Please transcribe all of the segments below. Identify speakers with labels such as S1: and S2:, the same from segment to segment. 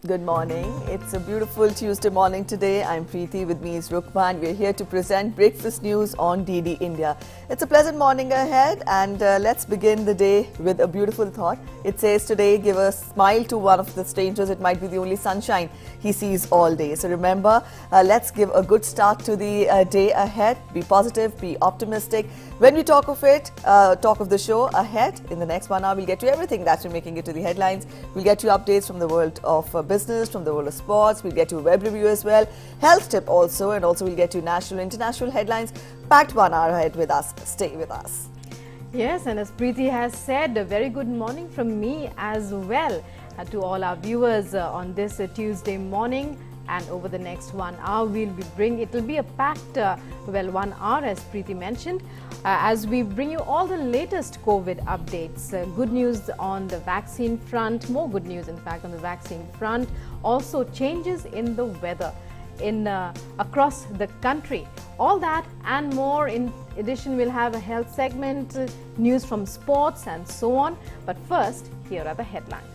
S1: Good morning. It's a beautiful Tuesday morning today. I'm Preeti. With me is Rukma, and we're here to present breakfast news on DD India. It's a pleasant morning ahead, and let's begin the day with a beautiful thought. It says today, give a smile to one of the strangers. It might be the only sunshine he sees all day. So remember, let's give a good start to the day ahead. Be positive, be optimistic. When we talk of it, talk of the show ahead, in the next 1 hour, we'll get to everything that's been making it to the headlines. We'll get you updates from the world of business, from the world of sports. We'll get you a web review as well, health tip also, and also we'll get you national, international headlines. Packed 1 hour ahead with us. Stay with us.
S2: Yes, and as Preeti has said, a very good morning from me as well to all our viewers on this Tuesday morning. And over the next 1 hour, it'll be a packed, 1 hour as Preeti mentioned, as we bring you all the latest COVID updates. Good news on the vaccine front, more good news in fact on the vaccine front. Also changes in the weather across the country. All that and more. In addition, we'll have a health segment, news from sports and so on. But first, here are the headlines.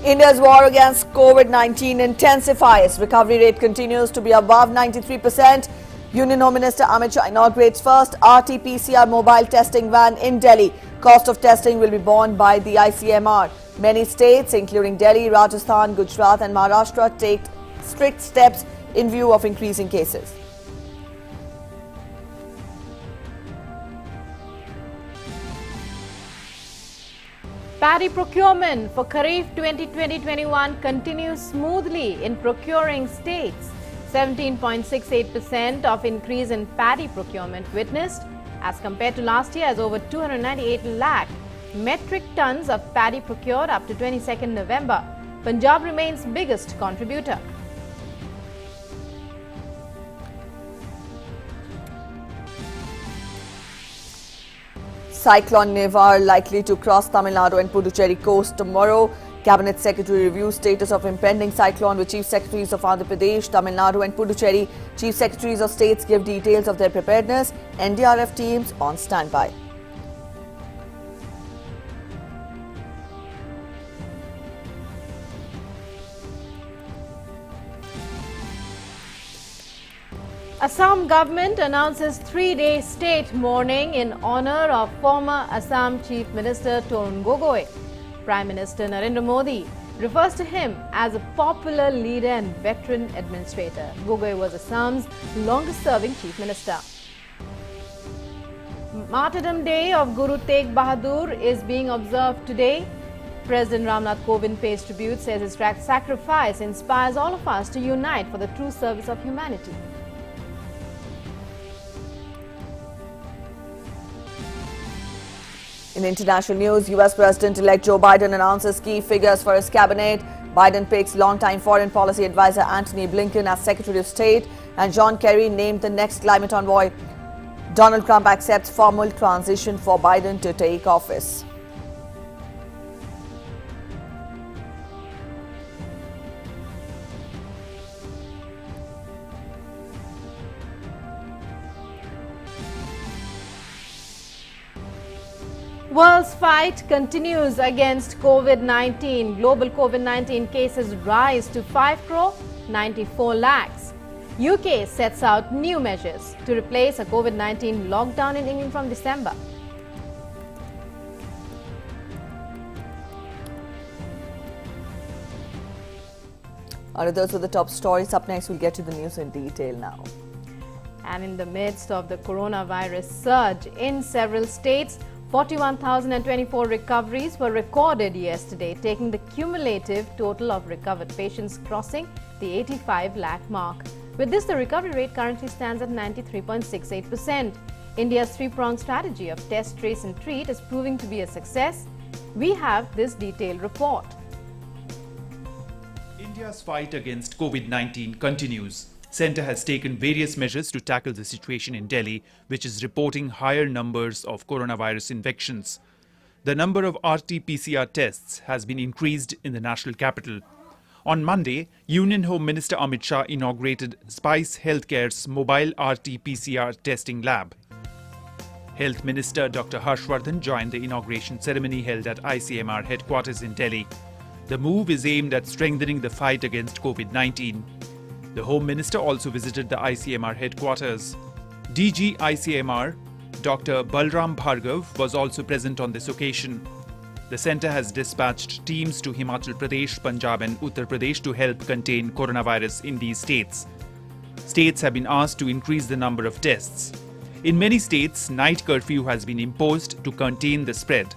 S1: India's war against COVID-19 intensifies. Recovery rate continues to be above 93%. Union Home Minister Amit Shah inaugurates first RT-PCR mobile testing van in Delhi. Cost of testing will be borne by the ICMR. Many states, including Delhi, Rajasthan, Gujarat and Maharashtra, take strict steps in view of increasing cases.
S2: Paddy procurement for Kharif 2020-21 continues smoothly in procuring states. 17.68% of increase in paddy procurement witnessed as compared to last year, as over 298 lakh metric tons of paddy procured up to 22nd November. Punjab remains biggest contributor.
S1: Cyclone Nivar likely to cross Tamil Nadu and Puducherry coast tomorrow. Cabinet Secretary reviews status of impending cyclone with Chief Secretaries of Andhra Pradesh, Tamil Nadu and Puducherry. Chief Secretaries of States give details of their preparedness. NDRF teams on standby.
S2: Assam government announces 3-day state mourning in honor of former Assam Chief Minister Torun Gogoi. Prime Minister Narendra Modi refers to him as a popular leader and veteran administrator. Gogoi was Assam's longest-serving Chief Minister. Martyrdom Day of Guru Tegh Bahadur is being observed today. President Nath Kovind pays tribute, says his sacrifice inspires all of us to unite for the true service of humanity.
S1: In international news, US President-elect Joe Biden announces key figures for his cabinet. Biden picks longtime foreign policy advisor Antony Blinken as Secretary of State, and John Kerry named the next climate envoy. Donald Trump accepts formal transition for Biden to take office.
S2: World's fight continues against COVID-19. Global COVID-19 cases rise to 5,94 lakhs. UK sets out new measures to replace a COVID-19 lockdown in England from December.
S1: Those were the top stories. Up next, we'll get to the news in detail now.
S2: And in the midst of the coronavirus surge in several states, 41,024 recoveries were recorded yesterday, taking the cumulative total of recovered patients crossing the 85 lakh mark. With this, the recovery rate currently stands at 93.68%. India's three-pronged strategy of test, trace and treat is proving to be a success. We have this detailed report.
S3: India's fight against COVID-19 continues. Centre has taken various measures to tackle the situation in Delhi, which is reporting higher numbers of coronavirus infections. The number of RT-PCR tests has been increased in the national capital. On Monday, Union Home Minister Amit Shah inaugurated Spice Healthcare's mobile RT-PCR testing lab. Health Minister Dr. Harshvardhan joined the inauguration ceremony held at ICMR headquarters in Delhi. The move is aimed at strengthening the fight against COVID-19. The Home Minister also visited the ICMR headquarters. DG ICMR Dr. Balram Bhargav was also present on this occasion. The centre has dispatched teams to Himachal Pradesh, Punjab and Uttar Pradesh to help contain coronavirus in these states. States have been asked to increase the number of tests. In many states, night curfew has been imposed to contain the spread.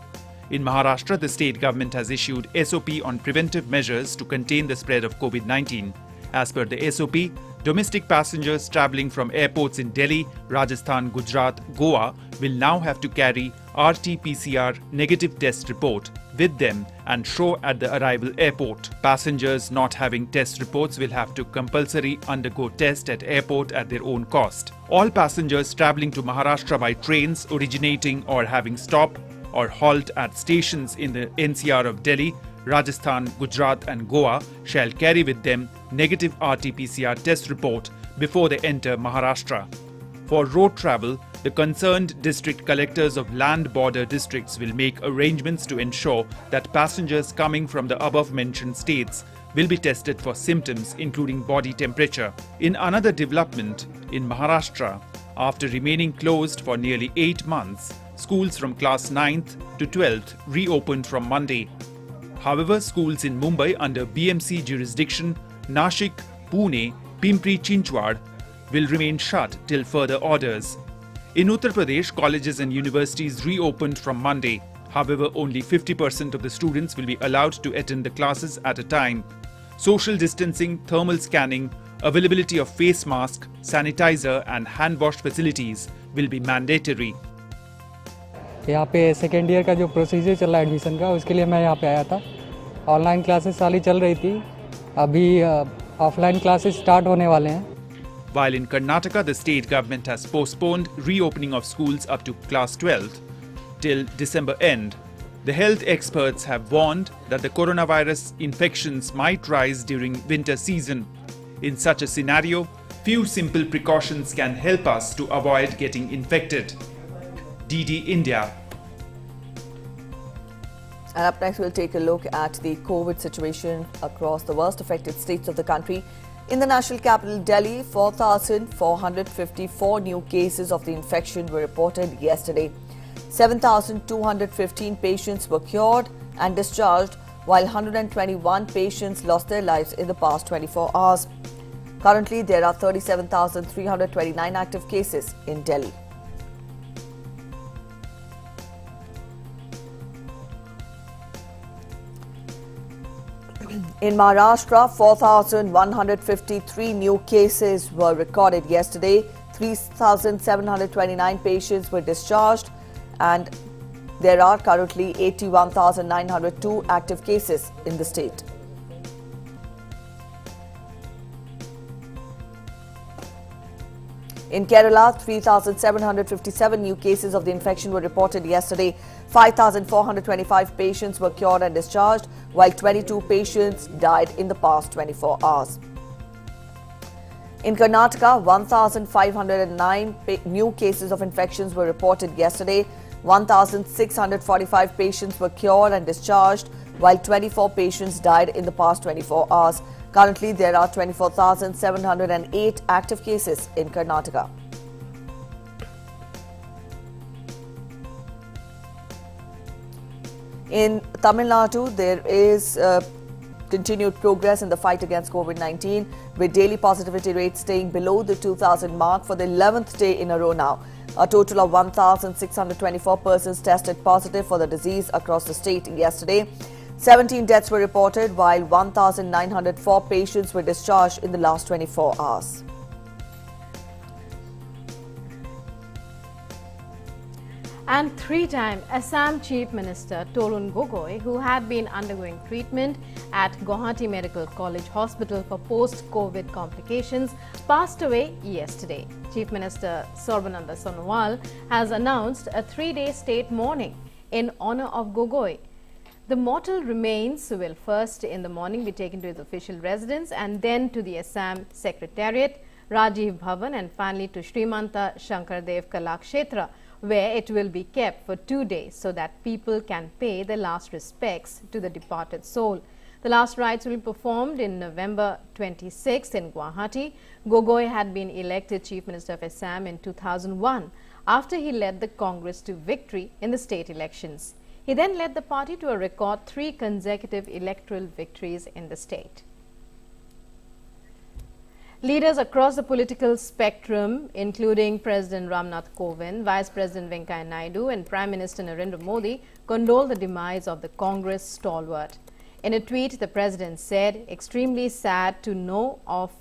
S3: In Maharashtra, the state government has issued SOP on preventive measures to contain the spread of COVID-19. As per the SOP, domestic passengers travelling from airports in Delhi, Rajasthan, Gujarat, Goa will now have to carry RT-PCR negative test report with them and show at the arrival airport. Passengers not having test reports will have to compulsory undergo test at airport at their own cost. All passengers travelling to Maharashtra by trains originating or having stop or halt at stations in the NCR of Delhi, Rajasthan, Gujarat and Goa shall carry with them negative RT-PCR test report before they enter Maharashtra. For road travel, the concerned district collectors of land border districts will make arrangements to ensure that passengers coming from the above-mentioned states will be tested for symptoms including body temperature. In another development, in Maharashtra, after remaining closed for nearly 8 months, schools from class 9th to 12th reopened from Monday. However, schools in Mumbai under BMC jurisdiction, Nashik, Pune, Pimpri Chinchwad will remain shut till further orders. In Uttar Pradesh, colleges and universities reopened from Monday. However, only 50% of the students will be allowed to attend the classes at a time. Social distancing, thermal scanning, availability of face mask, sanitizer and hand wash facilities will be mandatory.
S4: यहाँ पे second year का जो procedure चल रहा है admission का, उसके लिए मैं यहाँ पे आया था। ऑनलाइन क्लासेस सारी चल रही थी, अभी ऑफलाइन क्लासेस स्टार्ट होने वाले हैं।
S3: While in Karnataka, the state government has postponed reopening of schools up to class 12th till December end. The health experts have warned that the coronavirus infections might rise during winter season. In such a scenario, few simple precautions can help us to avoid getting infected. DD India.
S1: And up next, we'll take a look at the COVID situation across the worst affected states of the country. In the national capital, Delhi, 4,454 new cases of the infection were reported yesterday. 7,215 patients were cured and discharged, while 121 patients lost their lives in the past 24 hours. Currently, there are 37,329 active cases in Delhi. In Maharashtra, 4,153 new cases were recorded yesterday. 3,729 patients were discharged, and there are currently 81,902 active cases in the state. In Kerala, 3,757 new cases of the infection were reported yesterday. 5,425 patients were cured and discharged, while 22 patients died in the past 24 hours. In Karnataka, 1,509 new cases of infections were reported yesterday. 1,645 patients were cured and discharged, while 24 patients died in the past 24 hours. Currently, there are 24,708 active cases in Karnataka. In Tamil Nadu, there is continued progress in the fight against COVID-19, with daily positivity rates staying below the 2,000 mark for the 11th day in a row now. A total of 1,624 persons tested positive for the disease across the state yesterday. 17 deaths were reported, while 1,904 patients were discharged in the last 24 hours.
S2: And three-time Assam Chief Minister Torun Gogoi, who had been undergoing treatment at Guwahati Medical College Hospital for post-COVID complications, passed away yesterday. Chief Minister Sarbananda Sonowal has announced a 3-day state mourning in honor of Gogoi. The mortal remains will first in the morning be taken to his official residence and then to the Assam Secretariat, Rajiv Bhavan, and finally to Srimanta Shankardev Kalakshetra, where it will be kept for 2 days so that people can pay their last respects to the departed soul. The last rites will be performed in November 26 in Guwahati. Gogoi had been elected Chief Minister of Assam in 2001 after he led the Congress to victory in the state elections. He then led the party to a record 3 consecutive electoral victories in the state. Leaders across the political spectrum, including President Nath Kovind, Vice President Venkaiah Naidu and Prime Minister Narendra Modi, condoled the demise of the Congress stalwart. In a tweet, the President said, "Extremely sad to know of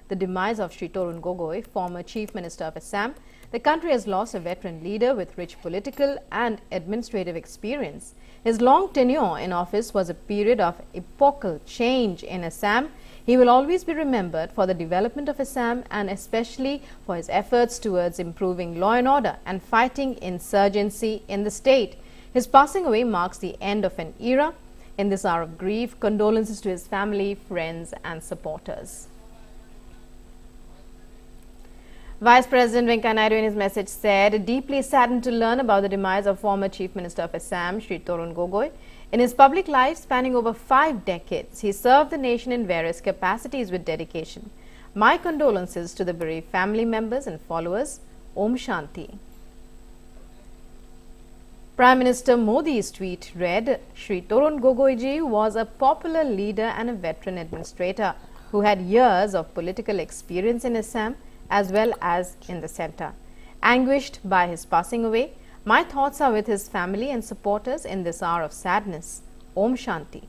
S2: the demise of Shri Torun Gogoi, former Chief Minister of Assam. The country has lost a veteran leader with rich political and administrative experience. His long tenure in office was a period of epochal change in Assam. He will always be remembered for the development of Assam and especially for his efforts towards improving law and order and fighting insurgency in the state. His passing away marks the end of an era. In this hour of grief, condolences to his family, friends and supporters." Vice President Venkaiah Naidu in his message said, "Deeply saddened to learn about the demise of former Chief Minister of Assam, Shri Torun Gogoi. In his public life spanning over 5 decades, he served the nation in various capacities with dedication. My condolences to the bereaved family members and followers. Om Shanti." Prime Minister Modi's tweet read, "Shri Torun Gogoiji was a popular leader and a veteran administrator who had years of political experience in Assam as well as in the centre. Anguished by his passing away, my thoughts are with his family and supporters in this hour of sadness. Om Shanti."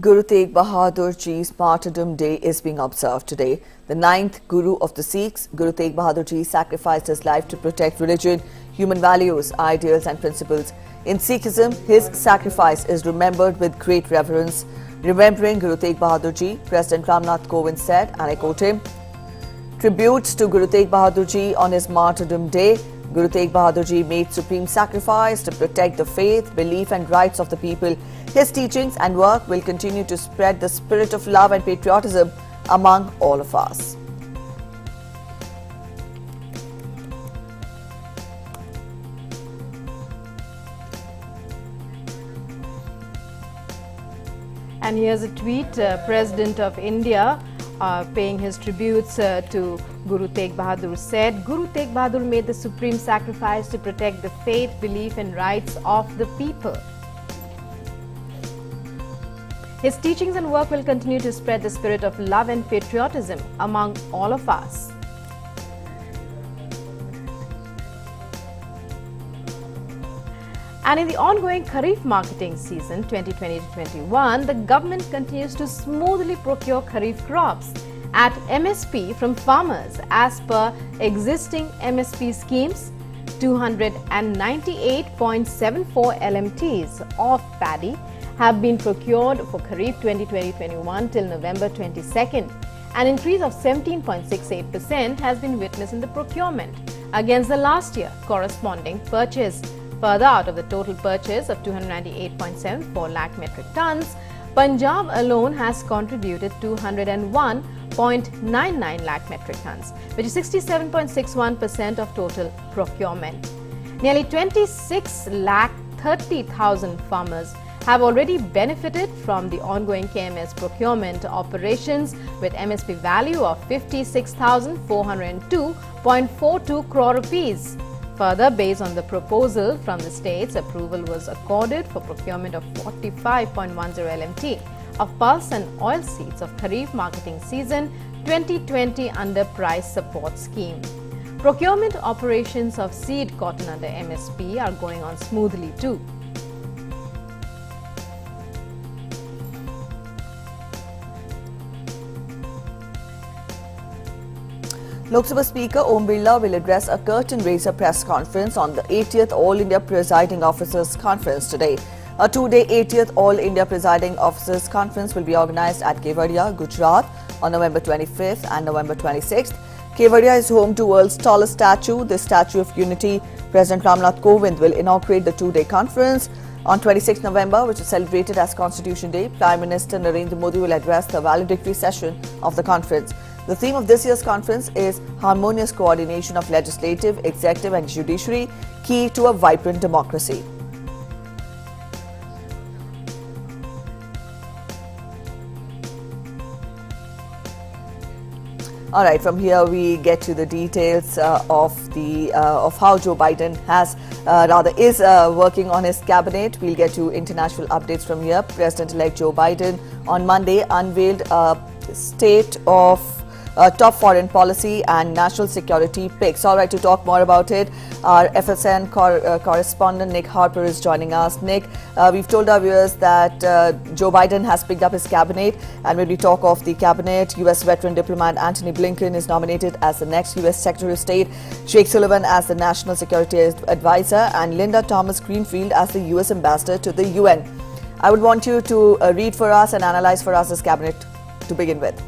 S1: Guru Tegh Bahadur Ji's Martyrdom Day is being observed today. The 9th Guru of the Sikhs, Guru Tegh Bahadur Ji sacrificed his life to protect religion, human values, ideals and principles. In Sikhism, his sacrifice is remembered with great reverence. Remembering Guru Tegh Bahadur Ji, President Nath Kovind said, and I quote him, "Tributes to Guru Tegh Bahadur Ji on his Martyrdom Day. Guru Tegh Bahadur Ji made supreme sacrifice to protect the faith, belief and rights of the people. His teachings and work will continue to spread the spirit of love and patriotism among all of us."
S2: And here's a tweet, President of India paying his tributes to Guru Tegh Bahadur said, "Guru Tegh Bahadur made the supreme sacrifice to protect the faith, belief and rights of the people. His teachings and work will continue to spread the spirit of love and patriotism among all of us." And in the ongoing Kharif marketing season 2020-21, the government continues to smoothly procure Kharif crops at MSP from farmers as per existing MSP schemes. 298.74 LMTs of paddy have been procured for Kharif 2020-21 till November 22nd. An increase of 17.68% has been witnessed in the procurement against the last year corresponding purchase. Further, out of the total purchase of 298.74 lakh metric tons, Punjab alone has contributed 201.99 lakh metric tons, which is 67.61% of total procurement. Nearly 26 lakh 30,000 farmers have already benefited from the ongoing KMS procurement operations with MSP value of 56,402.42 crore rupees. Further, based on the proposal from the states, approval was accorded for procurement of 45.10 LMT of pulse and oil seeds of Kharif marketing season 2020 under price support scheme. Procurement operations of seed cotton under MSP are going on smoothly too.
S1: Lok Sabha Speaker Om Birla will address a curtain-raiser press conference on the 80th All India Presiding Officers Conference today. A 2-day 80th All India Presiding Officers Conference will be organized at Kevadia, Gujarat on November 25th and November 26th. Kevadia is home to world's tallest statue, the Statue of Unity. President Nath Kovind will inaugurate the 2-day conference. On 26th November, which is celebrated as Constitution Day, Prime Minister Narendra Modi will address the valedictory session of the conference. The theme of this year's conference is harmonious coordination of legislative, executive and judiciary, key to a vibrant democracy. All right, from here we get to the details of how Joe Biden is working on his cabinet. We'll get to international updates from here. President-elect Joe Biden on Monday unveiled a state of top foreign policy and national security picks. All right, to talk more about it, our FSN correspondent Nick Harper is joining us. Nick, we've told our viewers that Joe Biden has picked up his cabinet, and when we talk of the cabinet, US veteran diplomat Antony Blinken is nominated as the next US Secretary of State, Jake Sullivan as the National Security Advisor, and Linda Thomas-Greenfield as the US Ambassador to the UN. I would want you to read for us and analyze for us this cabinet to begin with.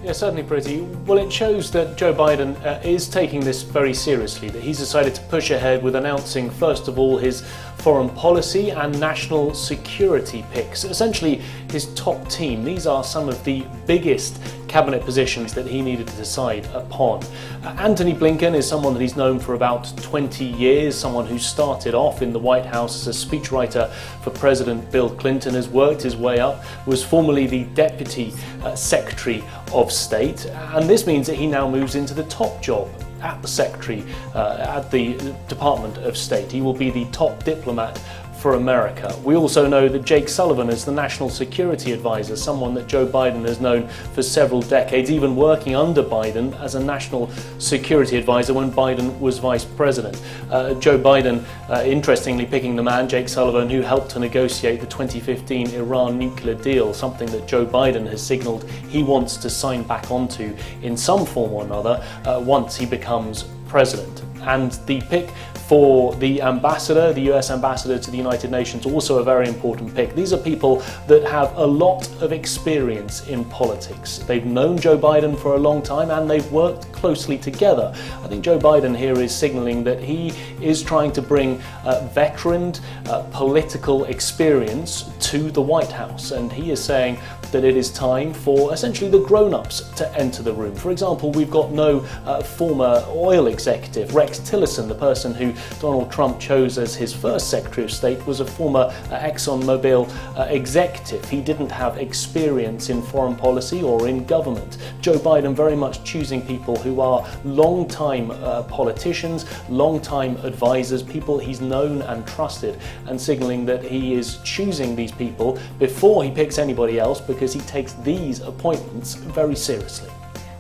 S5: Yeah, certainly, Pretty. Well, it shows that Joe Biden is taking this very seriously, that he's decided to push ahead with announcing, first of all, his foreign policy and national security picks, essentially his top team. These are some of the biggest cabinet positions that he needed to decide upon. Antony Blinken is someone that he's known for about 20 years, someone who started off in the White House as a speechwriter for President Bill Clinton, has worked his way up, was formerly the Deputy Secretary of State, and this means that he now moves into the top job at the Secretary, at the Department of State. He will be the top diplomat for America. We also know that Jake Sullivan is the National Security Advisor, someone that Joe Biden has known for several decades, even working under Biden as a National Security Advisor when Biden was Vice President. Joe Biden, interestingly, picking the man, Jake Sullivan, who helped to negotiate the 2015 Iran nuclear deal, something that Joe Biden has signalled he wants to sign back onto in some form or another once he becomes president. And the pick for the ambassador, the US ambassador to the United Nations, also a very important pick. These are people that have a lot of experience in politics. They've known Joe Biden for a long time and they've worked closely together. I think Joe Biden here is signalling that he is trying to bring veteran political experience to the White House, and he is saying that it is time for essentially the grown-ups to enter the room. For example, we've got no former oil executive. Rex Tillerson, the person who Donald Trump chose as his first Secretary of State, was a former ExxonMobil executive. He didn't have experience in foreign policy or in government. Joe Biden very much choosing people who are long-time politicians, long-time advisors, people he's known and trusted, and signalling that he is choosing these people before he picks anybody else, because he takes these appointments very seriously.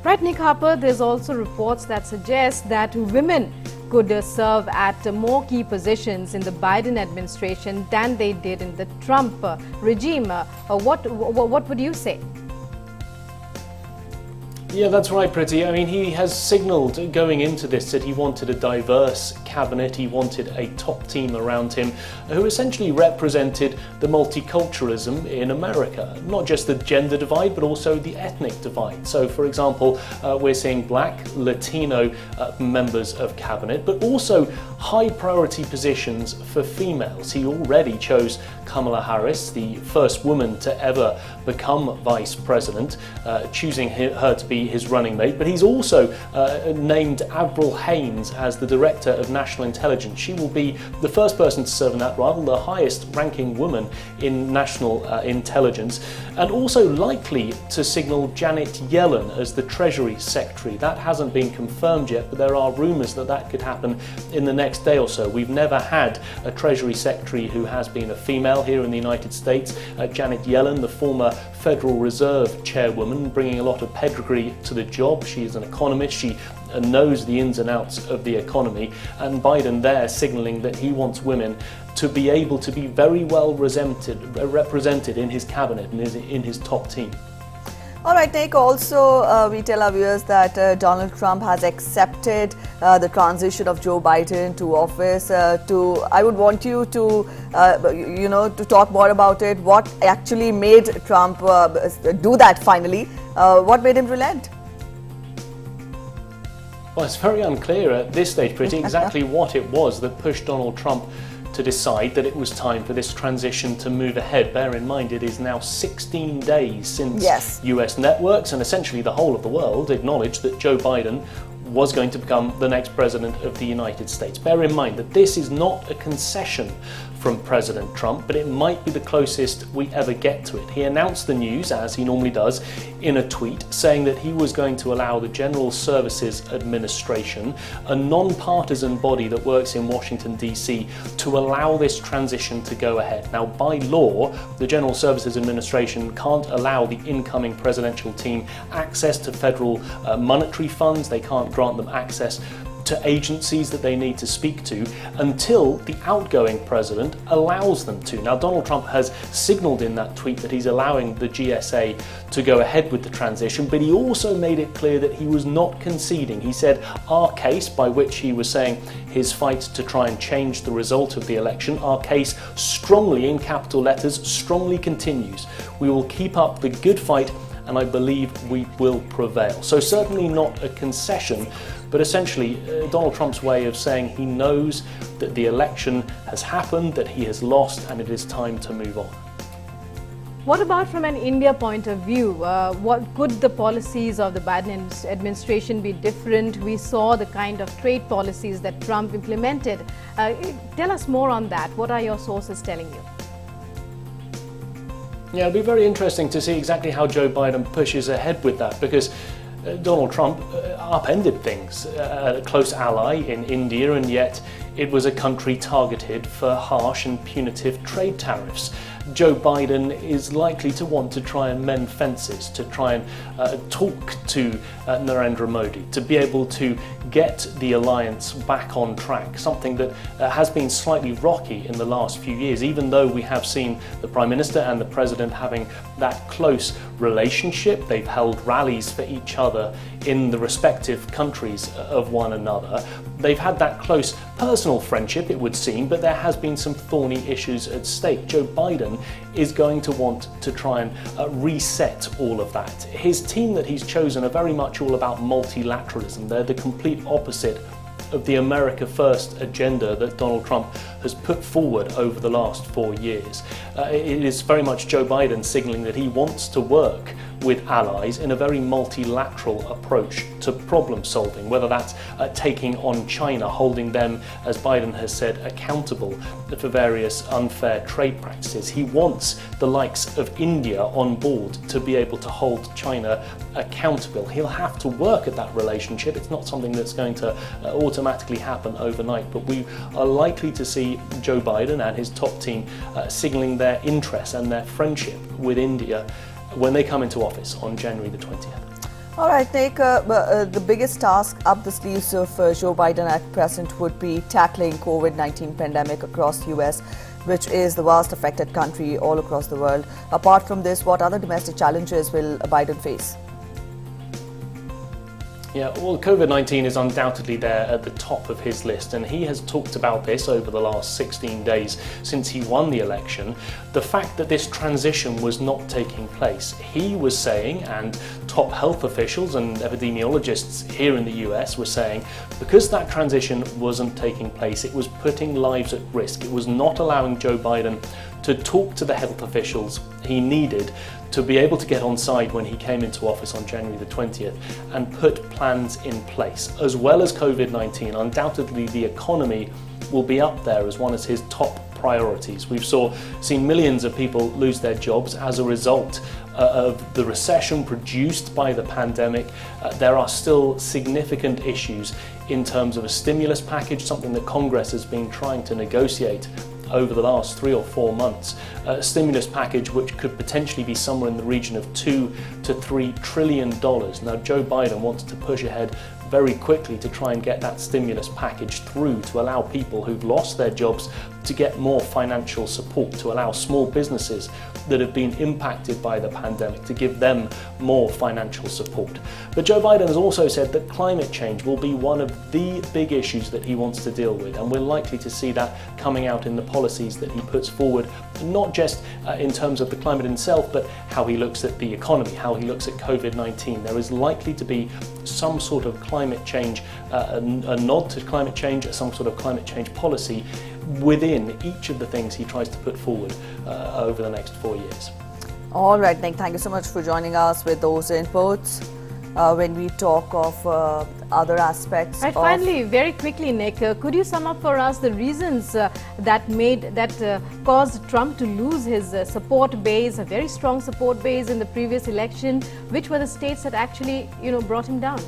S2: Right, Nick Harper, there's also reports that suggest that women could serve at more key positions in the Biden administration than they did in the Trump regime. What would you say?
S5: Yeah, that's right, Pretty. I mean, he has signalled going into this that he wanted a diverse cabinet, he wanted a top team around him who essentially represented the multiculturalism in America, not just the gender divide, but also the ethnic divide. So, for example, we're seeing Black, Latino members of cabinet, but also high priority positions for females. He already chose Kamala Harris, the first woman to ever become vice president, choosing her to be his running mate, but he's also named Avril Haines as the Director of National Intelligence. She will be the first person to serve in that role, the highest ranking woman in national intelligence, and also likely to signal Janet Yellen as the Treasury Secretary. That hasn't been confirmed yet, but there are rumours that that could happen in the next day or so. We've never had a Treasury Secretary who has been a female here in the United States. Janet Yellen, the former Federal Reserve chairwoman, bringing a lot of pedigree to the job. She is an economist. She knows the ins and outs of the economy, and Biden there signalling that he wants women to be able to be very well represented in his cabinet and in his top team.
S1: All right, Nick, also we tell our viewers that Donald Trump has accepted the transition of Joe Biden to office. I would want you to, to talk more about it. What actually made Trump do that finally? What made him relent?
S5: Well, it's very unclear at this stage, Pretty, exactly what it was that pushed Donald Trump to decide that it was time for this transition to move ahead. Bear in mind, it is now 16 days since US networks and essentially the whole of the world acknowledged that Joe Biden was going to become the next president of the United States. Bear in mind that this is not a concession from President Trump, but it might be the closest we ever get to it. He announced the news, as he normally does, in a tweet, saying that he was going to allow the General Services Administration, a non-partisan body that works in Washington, D.C., to allow this transition to go ahead. Now, by law, the General Services Administration can't allow the incoming presidential team access to federal monetary funds. They can't grant them access to agencies that they need to speak to until the outgoing president allows them to. Now, Donald Trump has signalled in that tweet that he's allowing the GSA to go ahead with the transition, but he also made it clear that he was not conceding. He said our case, by which he was saying his fight to try and change the result of the election, our case strongly, in capital letters, strongly continues. We will keep up the good fight and I believe we will prevail. So certainly not a concession, but essentially Donald Trump's way of saying he knows that the election has happened, that he has lost, and it is time to move on.
S2: What about from an India point of view? What could the policies of the Biden administration be different? We saw the kind of trade policies that Trump implemented. Tell us more on that. What are your sources telling you?
S5: Yeah, it'll be very interesting to see exactly how Joe Biden pushes ahead with that, because Donald Trump upended things, a close ally in India, and yet it was a country targeted for harsh and punitive trade tariffs. Joe Biden is likely to want to try and mend fences, to try and talk to Narendra Modi, to be able to get the alliance back on track, something that has been slightly rocky in the last few years, even though we have seen the Prime Minister and the President having that close relationship. They've held rallies for each other in the respective countries of one another. They've had that close personal friendship, it would seem, but there has been some thorny issues at stake. Joe Biden is going to want to try and reset all of that. His team that he's chosen are very much all about multilateralism. They're the complete opposite of the America First agenda that Donald Trump has put forward over the last 4 years. It is very much Joe Biden signalling that he wants to work with allies in a very multilateral approach to problem solving, whether that's taking on China, holding them, as Biden has said, accountable for various unfair trade practices. He wants the likes of India on board to be able to hold China accountable. He'll have to work at that relationship. It's not something that's going to automatically happen overnight, but we are likely to see Joe Biden and his top team signalling their interest and their friendship with India when they come into office on January the 20th.
S1: All right, Nick, the biggest task up the sleeves of Joe Biden at present would be tackling COVID-19 pandemic across the US, which is the vast affected country all across the world. Apart from this, what other domestic challenges will Biden face?
S5: Yeah, well, COVID-19 is undoubtedly there at the top of his list, and he has talked about this over the last 16 days since he won the election. The fact that this transition was not taking place, he was saying, and top health officials and epidemiologists here in the US were saying, because that transition wasn't taking place, it was putting lives at risk. It was not allowing Joe Biden to talk to the health officials he needed to be able to get on side when he came into office on January the 20th and put plans in place. As well as COVID-19, undoubtedly the economy will be up there as one of his top priorities. We've seen millions of people lose their jobs as a result of the recession produced by the pandemic. There are still significant issues in terms of a stimulus package, something that Congress has been trying to negotiate over the last 3 or 4 months, a stimulus package which could potentially be somewhere in the region of $2 to $3 trillion. Now, Joe Biden wants to push ahead very quickly to try and get that stimulus package through to allow people who've lost their jobs to get more financial support, to allow small businesses that have been impacted by the pandemic to give them more financial support. But Joe Biden has also said that climate change will be one of the big issues that he wants to deal with, and we're likely to see that coming out in the policies that he puts forward, not just in terms of the climate itself, but how he looks at the economy, how he looks at COVID-19. There is likely to be some sort of climate change, a nod to climate change, some sort of climate change policy within each of the things he tries to put forward over the next 4 years.
S1: All right, Nick, thank you so much for joining us with those inputs. When we talk of other aspects.
S2: Right, finally, very quickly, Nick, could you sum up for us the reasons that caused Trump to lose his support base, a very strong support base in the previous election? Which were the states that actually, brought him down?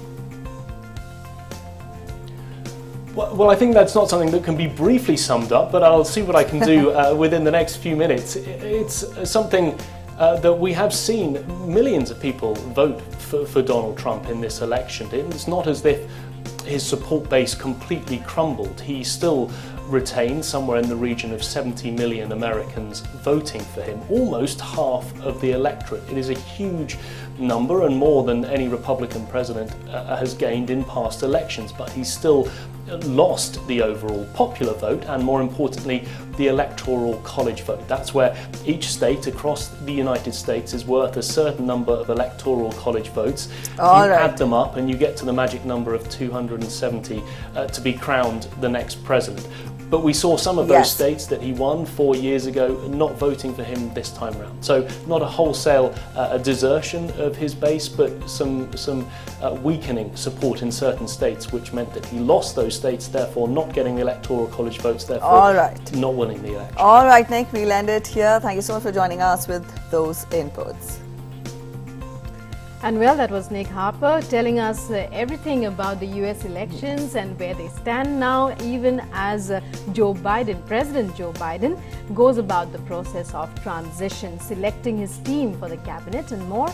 S5: Well, I think that's not something that can be briefly summed up, but I'll see what I can do within the next few minutes. It's something that we have seen millions of people vote for Donald Trump in this election. It's not as if his support base completely crumbled. He still retained somewhere in the region of 70 million Americans voting for him, almost half of the electorate. It is a huge number and more than any Republican president has gained in past elections, but he still lost the overall popular vote and, more importantly, the electoral college vote. That's where each state across the United States is worth a certain number of electoral college votes. Add them up and you get to the magic number of 270 to be crowned the next president. But we saw some of those states that he won 4 years ago not voting for him this time around. So not a wholesale desertion of his base, but some weakening support in certain states, which meant that he lost those states, therefore not getting the electoral college votes, therefore not winning the election.
S1: All right, Nick, we'll end it here. Thank you so much for joining us with those inputs.
S2: And well, that was Nick Harper telling us everything about the US elections and where they stand now, even as President Joe Biden goes about the process of transition, selecting his team for the cabinet and more.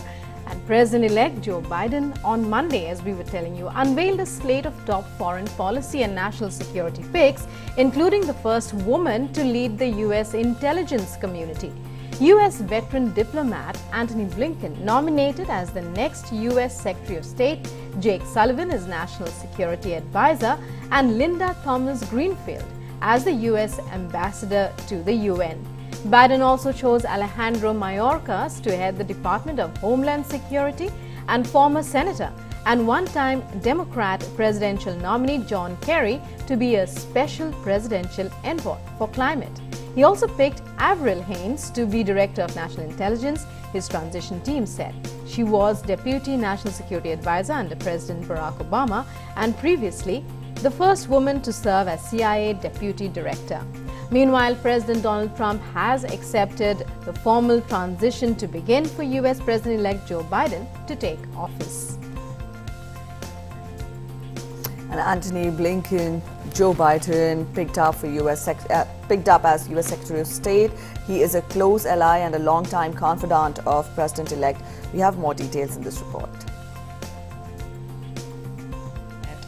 S2: And President-elect Joe Biden on Monday, as we were telling you, unveiled a slate of top foreign policy and national security picks, including the first woman to lead the US intelligence community. US veteran diplomat Antony Blinken nominated as the next US Secretary of State, Jake Sullivan as National Security Advisor, and Linda Thomas-Greenfield as the US Ambassador to the UN. Biden also chose Alejandro Mayorkas to head the Department of Homeland Security, and former Senator and one-time Democrat presidential nominee John Kerry to be a special presidential envoy for climate. He also picked Avril Haines to be Director of National Intelligence, his transition team said. She was Deputy National Security Advisor under President Barack Obama and previously the first woman to serve as CIA Deputy Director. Meanwhile, President Donald Trump has accepted the formal transition to begin for US President-elect Joe Biden to take office.
S1: And Antony Blinken, Joe Biden picked up as US Secretary of State. He is a close ally and a long-time confidant of President-elect. We have more details in this report.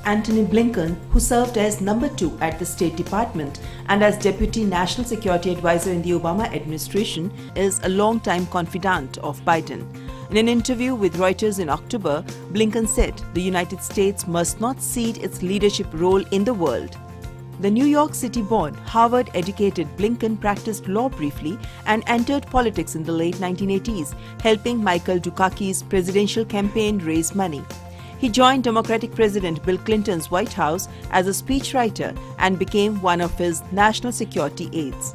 S6: Antony Blinken, who served as number 2 at the State Department and as Deputy National Security Advisor in the Obama administration, is a long-time confidant of Biden. In an interview with Reuters in October, Blinken said the United States must not cede its leadership role in the world. The New York City-born, Harvard-educated Blinken practiced law briefly and entered politics in the late 1980s, helping Michael Dukakis's presidential campaign raise money. He joined Democratic President Bill Clinton's White House as a speechwriter and became one of his national security aides.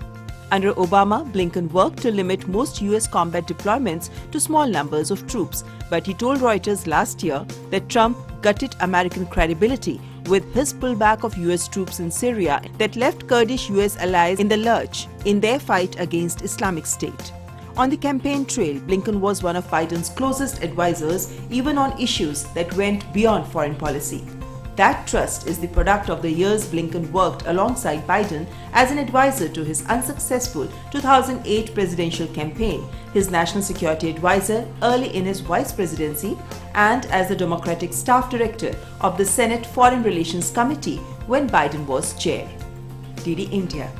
S6: Under Obama, Blinken worked to limit most US combat deployments to small numbers of troops, but he told Reuters last year that Trump gutted American credibility with his pullback of US troops in Syria that left Kurdish US allies in the lurch in their fight against Islamic State. On the campaign trail, Blinken was one of Biden's closest advisors, even on issues that went beyond foreign policy. That trust is the product of the years Blinken worked alongside Biden as an advisor to his unsuccessful 2008 presidential campaign, his national security advisor early in his vice presidency, and as the Democratic staff director of the Senate Foreign Relations Committee when Biden was chair. DD India.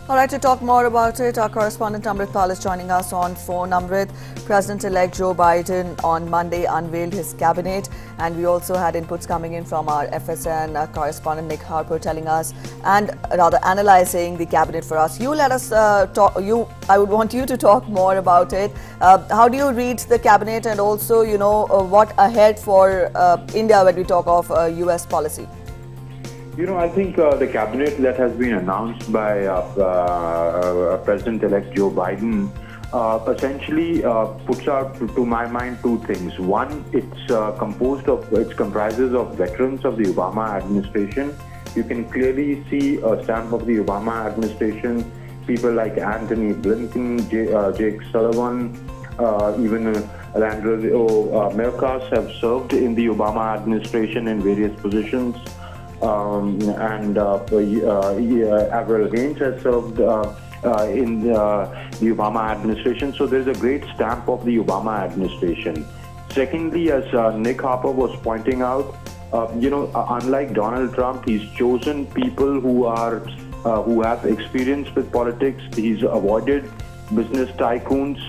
S1: All right, to talk more about it, our correspondent Amrit Pal is joining us on phone. Amrit, President-elect Joe Biden on Monday unveiled his cabinet, and we also had inputs coming in from our FSN correspondent Nick Harper telling us, and rather analyzing the cabinet for us. You let us talk. I would want you to talk more about it. How do you read the cabinet, and also, what ahead for India when we talk of US policy?
S7: I think the cabinet that has been announced by President-elect Joe Biden essentially puts out, to my mind, two things. One, it comprises of veterans of the Obama administration. You can clearly see a stamp of the Obama administration. People like Anthony Blinken, Jake Sullivan, even Alejandro Mayorkas have served in the Obama administration in various positions. And Avril Haines has served in the Obama administration. So there's a great stamp of the Obama administration. Secondly, as Nick Harper was pointing out, unlike Donald Trump, he's chosen people who have experience with politics. He's avoided business tycoons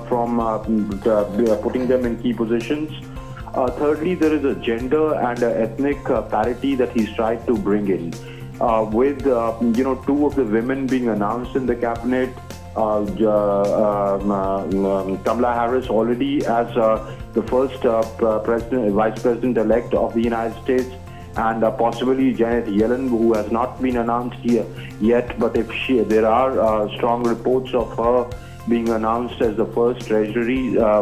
S7: from putting them in key positions. Thirdly, there is a gender and ethnic parity that he's tried to bring in. With two of the women being announced in the cabinet, Kamala Harris already as the first vice president-elect of the United States, and possibly Janet Yellen, who has not been announced yet, but there are strong reports of her being announced as the first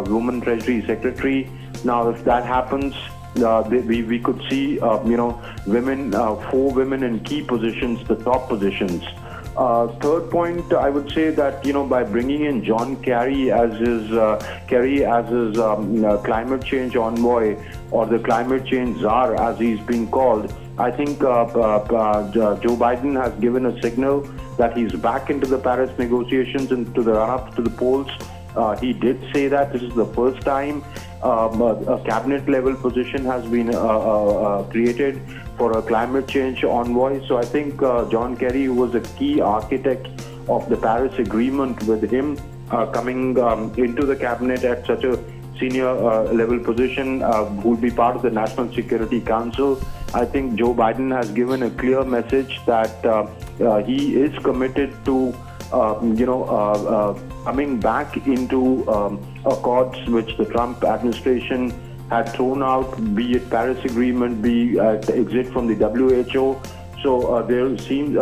S7: woman Treasury Secretary. Now, if that happens, we could see, women, 4 women in key positions, the top positions. Third point, I would say that by bringing in John Kerry as his climate change envoy, or the climate change czar as he's being called, I think Joe Biden has given a signal that he's back into the Paris negotiations and to the run-up to the polls. He did say that this is the first time a cabinet-level position has been created for a climate change envoy. So I think John Kerry, who was a key architect of the Paris Agreement, with him coming into the cabinet at such a senior level position, who will be part of the National Security Council, I think Joe Biden has given a clear message that he is committed to coming back into accords which the Trump administration had thrown out, be it Paris Agreement, be the exit from the WHO. So there seems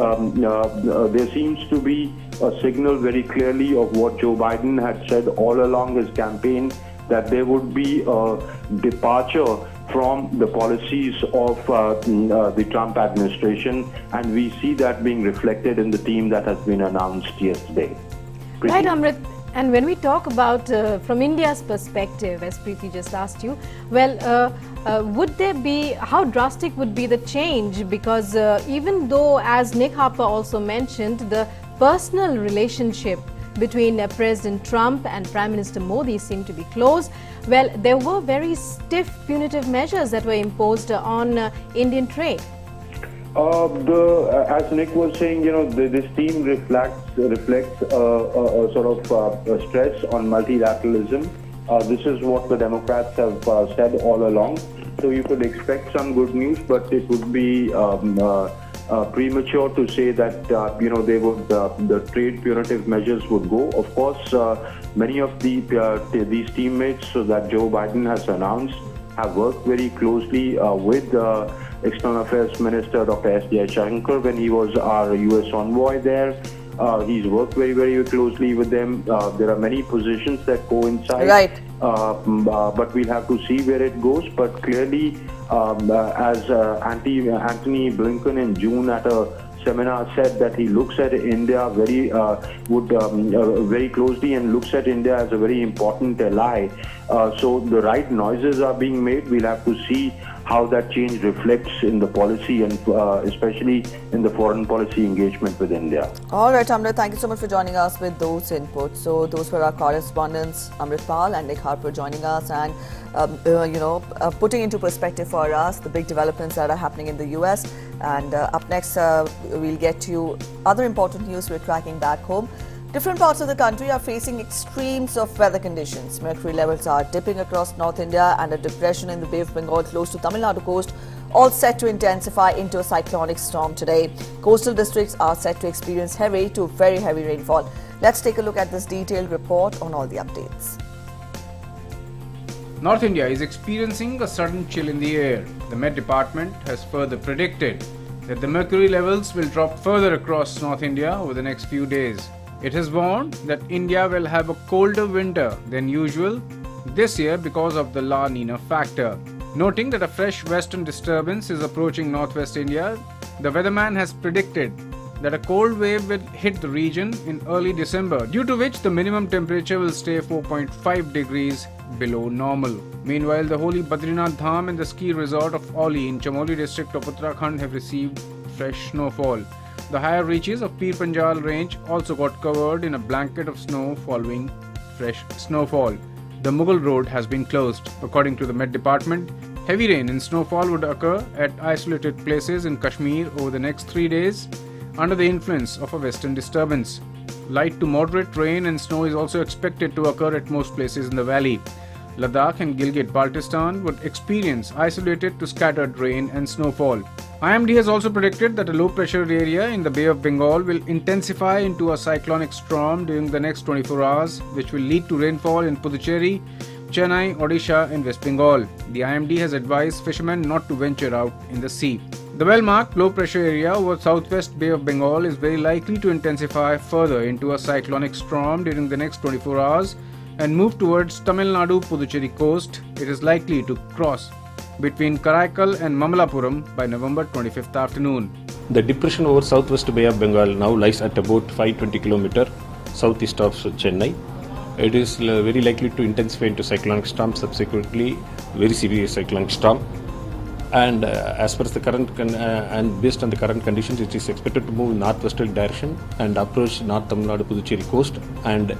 S7: to be a signal very clearly of what Joe Biden had said all along his campaign, that there would be a departure from the policies of the Trump administration, and we see that being reflected in the team that has been announced yesterday. Preeti?
S2: Right, Amrit. And when we talk about from India's perspective, as Preeti just asked you, well, how drastic would be the change? Because even though, as Nick Harper also mentioned, the personal relationship between President Trump and Prime Minister Modi seemed to be close, well, there were very stiff punitive measures that were imposed on Indian trade.
S7: As Nick was saying, this team reflects a sort of stress on multilateralism. This is what the Democrats have said all along. So you could expect some good news, but it would be premature to say that the trade punitive measures would go. Of course, many of these teammates that Joe Biden has announced have worked very closely with the External Affairs Minister Dr. S. Jaishankar when he was our U.S. envoy there. He's worked very, very closely with them. There are many positions that coincide.
S1: Right.
S7: But we'll have to see where it goes. But clearly, as Anthony Blinken in June at a seminar said, that he looks at India very closely and looks at India as a very important ally. So the right noises are being made. We'll have to see how that change reflects in the policy and especially in the foreign policy engagement with India.
S1: All right, Amrit, thank you so much for joining us with those inputs. So those were our correspondents, Amrit Pal and Nick Harper, joining us and putting into perspective for us the big developments that are happening in the US. And up next, we'll get to other important news we're tracking back home. Different parts of the country are facing extremes of weather conditions. Mercury levels are dipping across North India, and a depression in the Bay of Bengal close to Tamil Nadu coast all set to intensify into a cyclonic storm today. Coastal districts are set to experience heavy to very heavy rainfall. Let's take a look at this detailed report on all the updates.
S8: North India is experiencing a sudden chill in the air. The Met Department has further predicted that the mercury levels will drop further across North India over the next few days. It has warned that India will have a colder winter than usual this year because of the La Nina factor. Noting that a fresh western disturbance is approaching northwest India, the weatherman has predicted that a cold wave will hit the region in early December, due to which the minimum temperature will stay 4.5 degrees below normal. Meanwhile, the holy Badrinath Dham and the ski resort of Oli in Chamoli district of Uttarakhand have received fresh snowfall. The higher reaches of Pir Panjal range also got covered in a blanket of snow following fresh snowfall. The Mughal road has been closed. According to the Met Department, heavy rain and snowfall would occur at isolated places in Kashmir over the next 3 days under the influence of a western disturbance. Light to moderate rain and snow is also expected to occur at most places in the valley. Ladakh and Gilgit-Baltistan would experience isolated to scattered rain and snowfall. IMD has also predicted that a low-pressure area in the Bay of Bengal will intensify into a cyclonic storm during the next 24 hours, which will lead to rainfall in Puducherry, Chennai, Odisha and West Bengal. The IMD has advised fishermen not to venture out in the sea. The well-marked low-pressure area over southwest Bay of Bengal is very likely to intensify further into a cyclonic storm during the next 24 hours and move towards Tamil Nadu Puducherry coast. It is likely to cross between Karaikal and Mamalapuram by November 25th afternoon.
S9: The depression over southwest Bay of Bengal now lies at about 520 km southeast of Chennai. It is very likely to intensify into cyclonic storm, subsequently very severe cyclonic storm. And as per the current and based on the current conditions, it is expected to move in northwesterly direction and approach North Tamil Nadu Puducherry coast and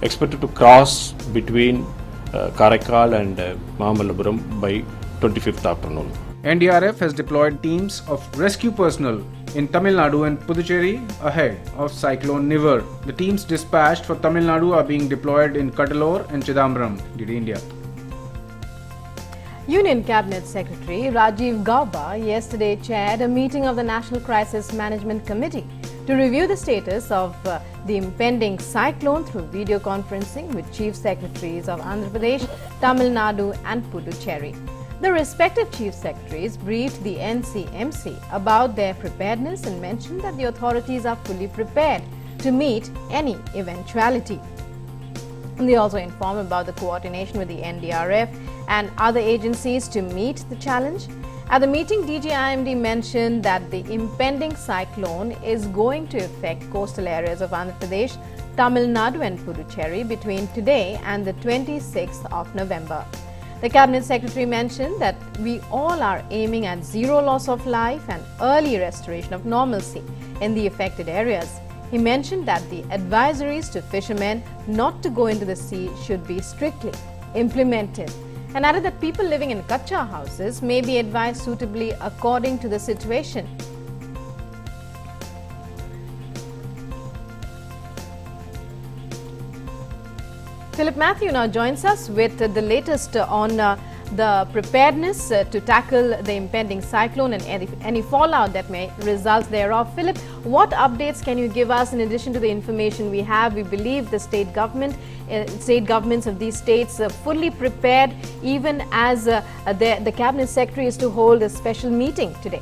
S9: expected to cross between Karaikal and Mamalapuram by 25th afternoon.
S8: NDRF has deployed teams of rescue personnel in Tamil Nadu and Puducherry ahead of Cyclone Nivar. The teams dispatched for Tamil Nadu are being deployed in Cuddalore and Chidambaram, DD India.
S2: Union Cabinet Secretary Rajiv Gauba yesterday chaired a meeting of the National Crisis Management Committee to review the status of the impending cyclone through video conferencing with Chief Secretaries of Andhra Pradesh, Tamil Nadu and Puducherry. The respective Chief Secretaries briefed the NCMC about their preparedness and mentioned that the authorities are fully prepared to meet any eventuality. They also informed about the coordination with the NDRF and other agencies to meet the challenge. At the meeting, DGIMD mentioned that the impending cyclone is going to affect coastal areas of Andhra Pradesh, Tamil Nadu and Puducherry between today and the 26th of November. The Cabinet Secretary mentioned that we all are aiming at zero loss of life and early restoration of normalcy in the affected areas. He mentioned that the advisories to fishermen not to go into the sea should be strictly implemented, and added that people living in kacha houses may be advised suitably according to the situation. Philip Matthew now joins us with the latest on the preparedness to tackle the impending cyclone and any fallout that may result thereof. Philip, what updates can you give us in addition to the information we have? We believe the state governments of these states are fully prepared, even as the Cabinet Secretary is to hold a special meeting today.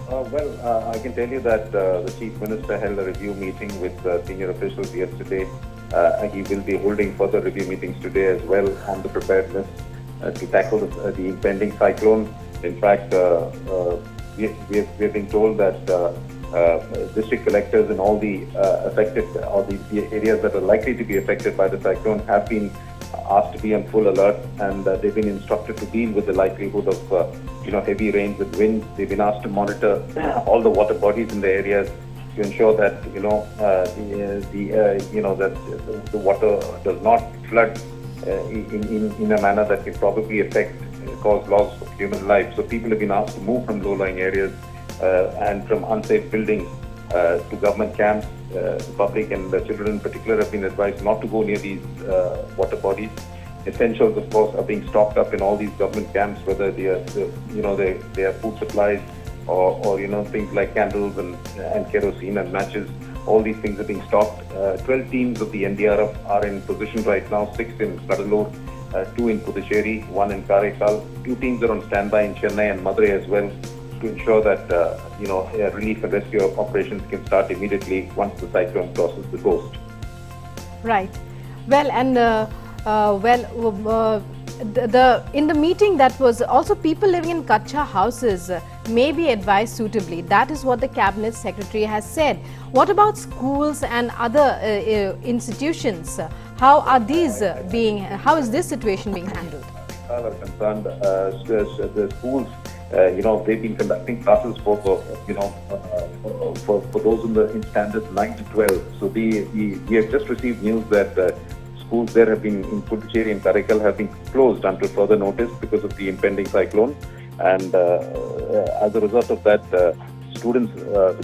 S7: I can tell you that the Chief Minister held a review meeting with senior officials yesterday. He will be holding further review meetings today as well on the preparedness to tackle the impending cyclone. In fact, we have been told that district collectors in all the affected or the areas that are likely to be affected by the cyclone have been asked to be on full alert, and they've been instructed to deal with the likelihood of heavy rains and winds. They've been asked to monitor all the water bodies in the areas to ensure that the water does not flood in a manner that can probably cause loss of human life. So people have been asked to move from low-lying areas and from unsafe buildings to government camps. The public and the children in particular have been advised not to go near these water bodies. Essentials, of course, are being stocked up in all these government camps, whether they are food supplies or things like candles and kerosene and matches. All these things are being stocked. 12 teams of the NDRF are in position right now, 6 in Cuddalore, 2 in Puducherry, 1 in Karaikal. 2 teams are on standby in Chennai and Madurai as well. to ensure that relief and rescue operations can start immediately once the cyclone crosses the coast.
S2: Right. Well, and in the meeting, that was also people living in Kacha houses may be advised suitably. That is what the Cabinet Secretary has said. What about schools and other institutions? How are these how is this situation being handled?
S7: Are concerned, the schools, they've been conducting classes for those in standards 9 to 12. So we have just received news that schools there have been in Puducherry and Karaikal have been closed until further notice because of the impending cyclone. And as a result of that, students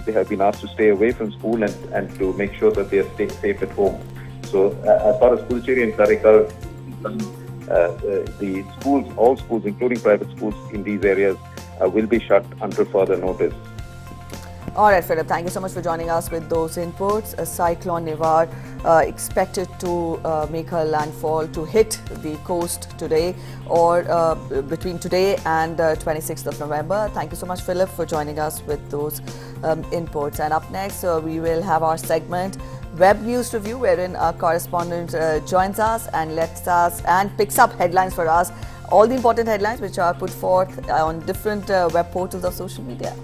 S7: they have been asked to stay away from school and to make sure that they are safe at home. So as far as Puducherry and Karaikal, the schools, all schools, including private schools in these areas, will be shut until further notice.
S1: All right, Philip, thank you so much for joining us with those inputs. A cyclone Nivar expected to make a landfall to hit the coast today or between today and 26th of November. Thank you so much, Philip, for joining us with those inputs. And up next, we will have our segment Web News Review, wherein our correspondent joins us and picks up headlines for us, all the important headlines which are put forth on different web portals of social media.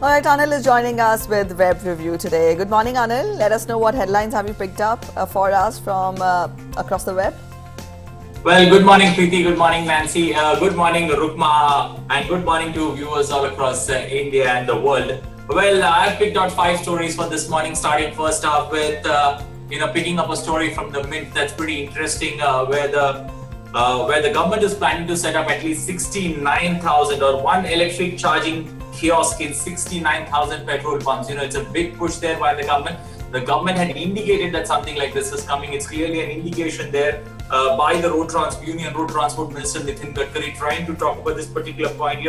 S1: All right, Anil is joining us with Web Review today. Good morning, Anil. Let us know what headlines have you picked up for us from across the web.
S10: Well, good morning, Preeti. Good morning, Nancy. Good morning, Rukma. And good morning to viewers all across India and the world. Well, I've picked out 5 stories for this morning, starting first off with, picking up a story from the Mint that's pretty interesting, where the government is planning to set up at least 69,000 or one electric charging kiosk in 69,000 petrol pumps. It's a big push there by the government. The government had indicated that something like this is coming. It's clearly an indication there by the Road Transport Minister Nitin Gadkari, trying to talk about this particular point,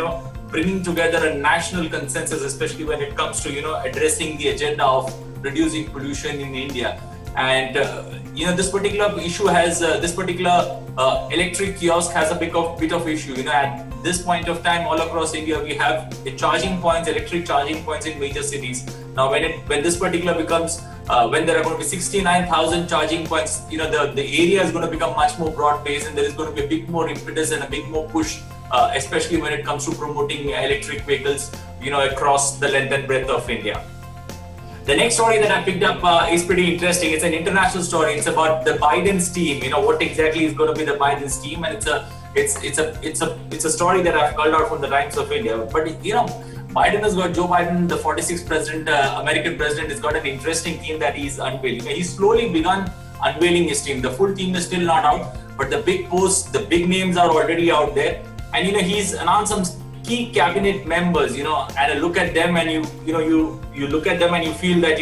S10: bringing together a national consensus, especially when it comes to, addressing the agenda of reducing pollution in India. And, this particular issue has, this particular electric kiosk has a bit of issue. At this point of time, all across India, we have electric charging points in major cities. Now, when this particular becomes, when there are going to be 69,000 charging points, the area is going to become much more broad-based, and there is going to be a bit more impetus and a bit more push, especially when it comes to promoting electric vehicles, across the length and breadth of India. The next story that I picked up is pretty interesting. It's an international story. It's about the Biden's team. What exactly is going to be the Biden's team, and it's a story that I've called out from the Times of India. But Biden has got Joe Biden, the 46th president, American president, has got an interesting team that he's unveiling. He's slowly begun unveiling his team. The full team is still not out, but the big posts, the big names are already out there. And he's announced some key cabinet members, and a look at them, and you look at them and you feel that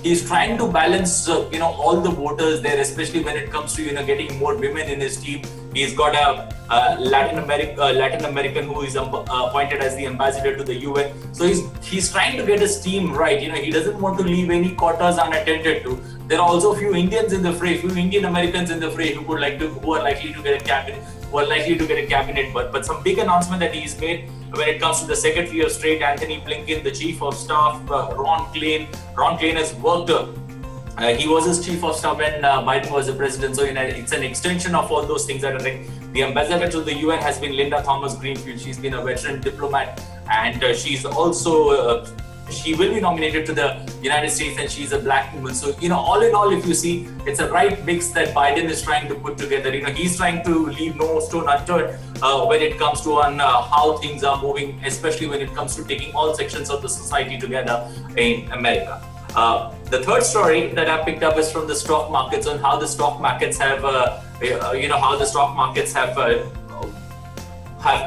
S10: he's trying to balance all the voters there, especially when it comes to getting more women in his team. He's got a Latin American who is appointed as the ambassador to the UN. So he's trying to get his team right. He doesn't want to leave any quarters unattended to. There are also a few Indians in the fray, few Indian Americans in the fray who are likely to get a cabinet. But some big announcement that he's made when it comes to the Secretary of State, Anthony Blinken, the Chief of Staff, Ron Klain. Ron Klain has worked. He was his Chief of Staff when Biden was the president. So it's an extension of all those things that are like. The ambassador to the UN has been Linda Thomas-Greenfield. She's been a veteran diplomat, and she's also she will be nominated to the United States, and she's a black woman. So all in all, if you see, it's a right mix that Biden is trying to put together. He's trying to leave no stone unturned when it comes to how things are moving, especially when it comes to taking all sections of the society together in America. The third story that I picked up is from the stock markets, on how the stock markets have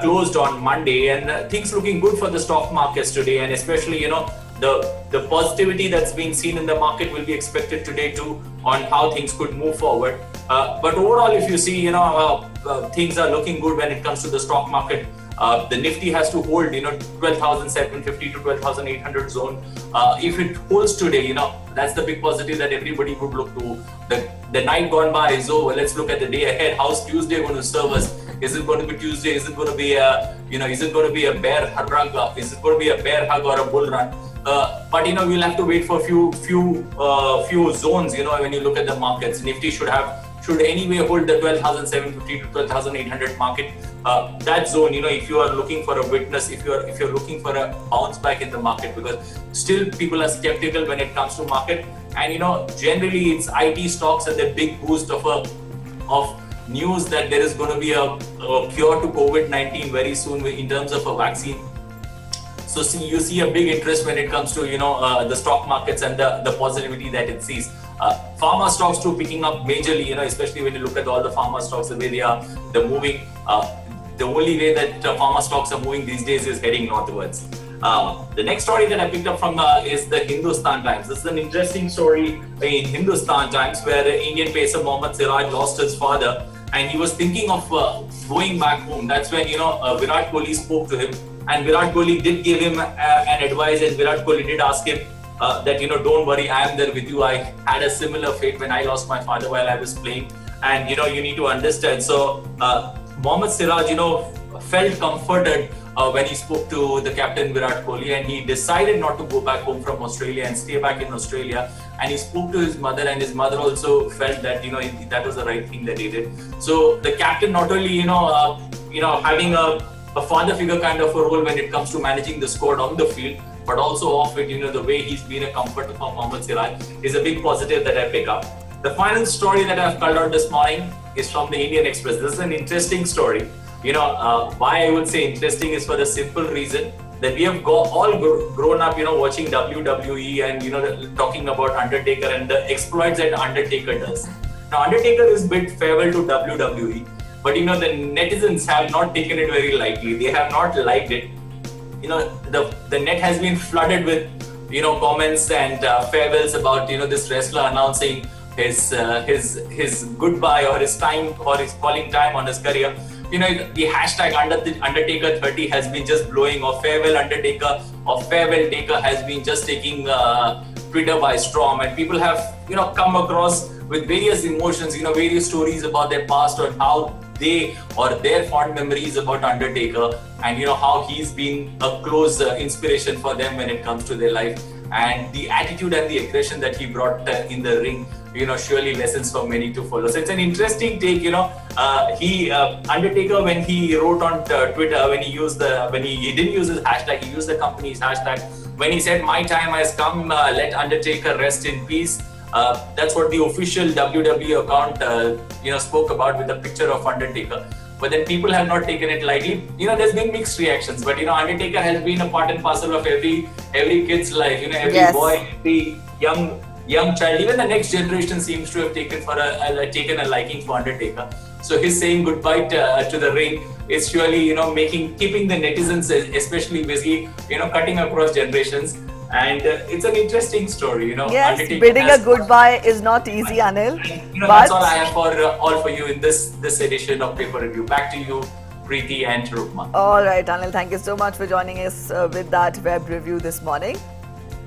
S10: closed on Monday, and things looking good for the stock markets today, and especially the positivity that's being seen in the market will be expected today too on how things could move forward. But overall, if you see, things are looking good when it comes to the stock market. The Nifty has to hold, 12,750 to 12,800 zone. If it holds today, that's the big positive that everybody would look to. The night gone by is over. Let's look at the day ahead. How's Tuesday going to serve us? Is it going to be Tuesday? Is it going to be is it going to be a bear hug? Is it going to be a bear hug or a bull run? But we'll have to wait for few zones. When you look at the markets, Nifty should anyway hold the 12,750 to 12,800 market. That zone, if you are looking for a witness, if you're looking for a bounce back in the market, because still people are skeptical when it comes to market, and generally it's IT stocks and the big boost of news that there is going to be a cure to COVID-19 very soon in terms of a vaccine. So you see a big interest when it comes to the stock markets and the positivity that it sees. Pharma stocks too picking up majorly, especially when you look at all the pharma stocks, the way they're moving. The only way that pharma stocks are moving these days is heading northwards. The next story that I picked up from is the Hindustan Times. This is an interesting story in Hindustan Times where Indian pacer Mohammad Siraj lost his father and he was thinking of going back home. That's when Virat Kohli spoke to him, and Virat Kohli did give him an advice, and Virat Kohli did ask him that don't worry, I am there with you. I had a similar fate when I lost my father while I was playing, and you need to understand. So Mohammad Siraj felt comforted when he spoke to the captain Virat Kohli, and he decided not to go back home from Australia and stay back in Australia. And he spoke to his mother, and his mother also felt that that was the right thing that he did. So the captain not only having a father figure kind of a role when it comes to managing the squad on the field, but also off it, the way he's been a comfort for Mohammad Siraj is a big positive that I pick up. The final story that I've called out this morning is from the Indian Express. This is an interesting story. Why I would say interesting is for the simple reason that we have all grown up, watching WWE and, talking about Undertaker and the exploits that Undertaker does. Now, Undertaker is bid farewell to WWE, but, the netizens have not taken it very lightly. They have not liked it. The net has been flooded with, comments and farewells about, this wrestler announcing his goodbye or his time or his calling time on his career. The hashtag Undertaker 30 has been just blowing, or farewell Undertaker or farewell Taker has been just taking Twitter by storm, and people have come across with various emotions, various stories about their past or how they or their fond memories about Undertaker, and how he's been a close inspiration for them when it comes to their life, and the attitude and the aggression that he brought in the ring, surely lessons for many to follow. So it's an interesting take. Undertaker, when he wrote on Twitter, when he didn't use his hashtag, he used the company's hashtag. When he said, "My time has come, let Undertaker rest in peace." That's what the official WWE account, spoke about with the picture of Undertaker. But then people have not taken it lightly. There's been mixed reactions. But Undertaker has been a part and parcel of every kid's life. Every boy, every young child, even the next generation seems to have taken a liking for Undertaker. So his saying goodbye to the ring is surely keeping the netizens especially busy, cutting across generations. And it's an interesting story,
S1: Yes,
S10: Undertaker
S1: bidding a goodbye is not easy, Anil.
S10: And, that's all I have all for you in this edition of Paper Review. Back to you, Preeti and Rukma.
S1: All right, Anil, thank you so much for joining us with that web review this morning.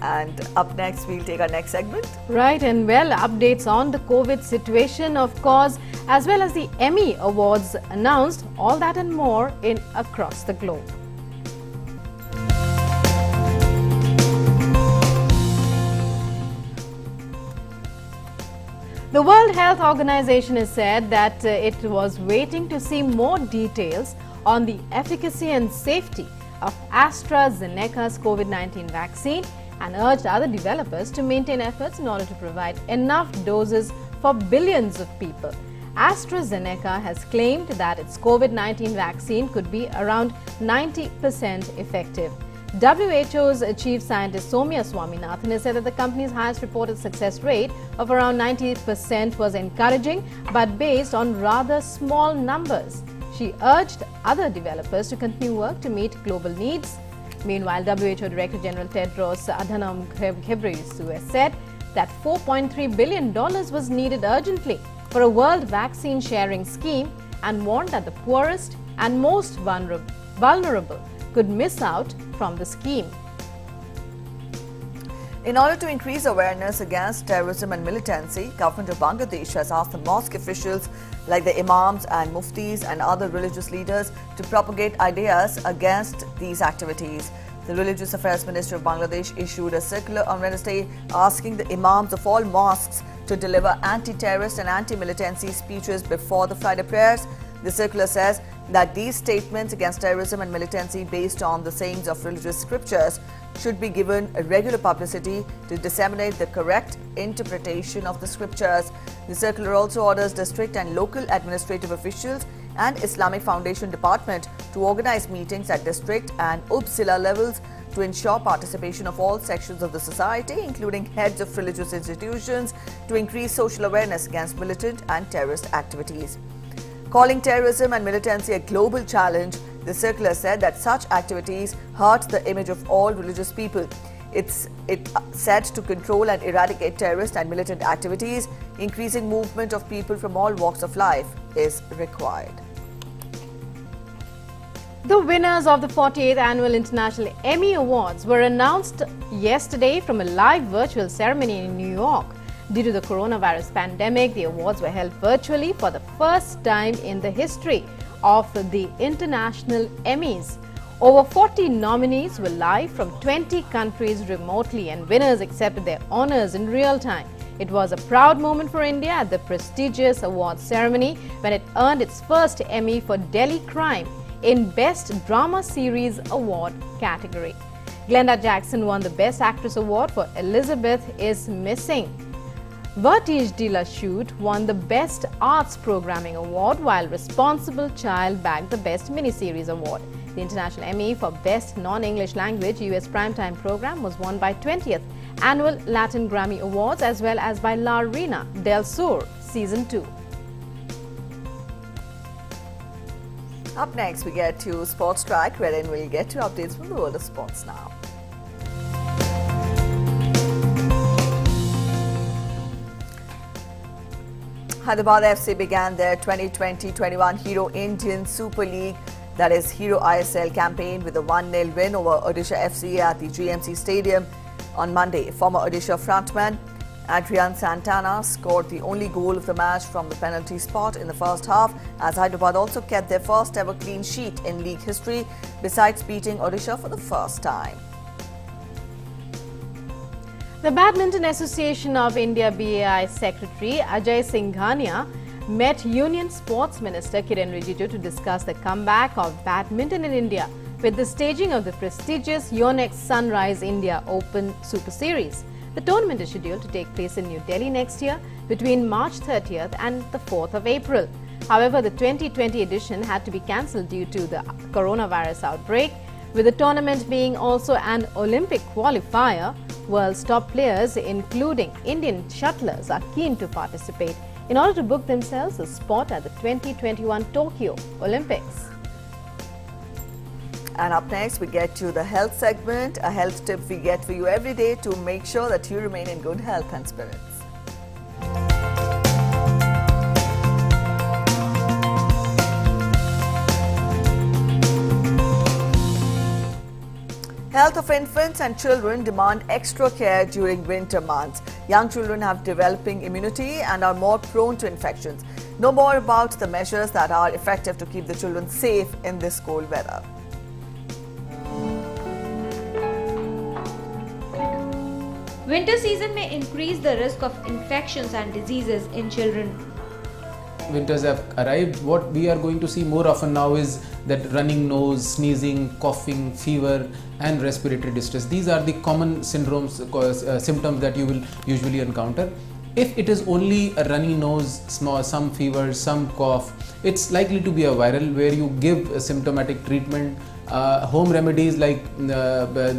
S1: And up next, we'll take our next segment.
S2: Right, and updates on the COVID situation, of course, as well as the Emmy Awards announced, all that and more in Across the Globe. The World Health Organization has said that it was waiting to see more details on the efficacy and safety of AstraZeneca's COVID-19 vaccine and urged other developers to maintain efforts in order to provide enough doses for billions of people. AstraZeneca has claimed that its COVID-19 vaccine could be around 90% effective. WHO's chief scientist Soumya Swaminathan has said that the company's highest reported success rate of around 90% was encouraging, but based on rather small numbers. She urged other developers to continue work to meet global needs. Meanwhile, WHO Director General Tedros Adhanom Ghebreyesus has said that $4.3 billion was needed urgently for a world vaccine sharing scheme and warned that the poorest and most vulnerable could miss out from the scheme.
S1: In order to increase awareness against terrorism and militancy, Government of Bangladesh has asked the mosque officials like the imams and muftis and other religious leaders to propagate ideas against these activities. The Religious Affairs Minister of Bangladesh issued a circular on Wednesday asking the imams of all mosques to deliver anti-terrorist and anti-militancy speeches before the Friday prayers. The circular says that these statements against terrorism and militancy based on the sayings of religious scriptures should be given a regular publicity to disseminate the correct interpretation of the scriptures. The circular also orders district and local administrative officials and Islamic Foundation Department to organize meetings at district and up-zilla levels to ensure participation of all sections of the society, including heads of religious institutions, to increase social awareness against militant and terrorist activities. Calling terrorism and militancy a global challenge, the circular said that such activities hurt the image of all religious people. It said to control and eradicate terrorist and militant activities, increasing movement of people from all walks of life is required.
S2: The winners of the 48th Annual International Emmy Awards were announced yesterday from a live virtual ceremony in New York. Due to the coronavirus pandemic, the awards were held virtually for the first time in the history of the International Emmys. Over 40 nominees were live from 20 countries remotely, and winners accepted their honors in real time. It was a proud moment for India at the prestigious awards ceremony when it earned its first Emmy for Delhi Crime in Best Drama Series Award category. Glenda Jackson won the Best Actress Award for Elizabeth is Missing. Vertige de la Chute won the Best Arts Programming Award, while Responsible Child bagged the Best Miniseries Award. The International Emmy for Best Non-English Language US Primetime Program was won by 20th Annual Latin Grammy Awards as well as by La Reina del Sur Season 2.
S1: Up next, we get to Sports Track, wherein we'll get to updates from the world of sports now. Hyderabad FC began their 2020-21 Hero Indian Super League, that is Hero ISL campaign, with a 1-0 win over Odisha FC at the GMC Stadium on Monday. Former Odisha frontman Adrian Santana scored the only goal of the match from the penalty spot in the first half, as Hyderabad also kept their first ever clean sheet in league history, besides beating Odisha for the first time.
S2: The Badminton Association of India BAI Secretary Ajay Singhania met Union Sports Minister Kiren Rijiju to discuss the comeback of badminton in India with the staging of the prestigious Yonex Sunrise India Open Super Series. The tournament is scheduled to take place in New Delhi next year between March 30th and the 4th of April. However, the 2020 edition had to be cancelled due to the coronavirus outbreak. With the tournament being also an Olympic qualifier, world's top players, including Indian shuttlers, are keen to participate in order to book themselves a spot at the 2021 Tokyo Olympics.
S1: And up next, we get to the health segment, a health tip we get for you every day to make sure that you remain in good health and spirits. Health of infants and children demand extra care during winter months. Young children have developing immunity and are more prone to infections. Know more about the measures that are effective to keep the children safe in this cold weather.
S11: Winter season may increase the risk of infections and diseases in children.
S12: Winters have arrived. What we are going to see more often now is that running nose, sneezing, coughing, fever and respiratory distress. These are the common symptoms that you will usually encounter. If it is only a runny nose, some fever, some cough, it's likely to be a viral, where you give a symptomatic treatment. Home remedies like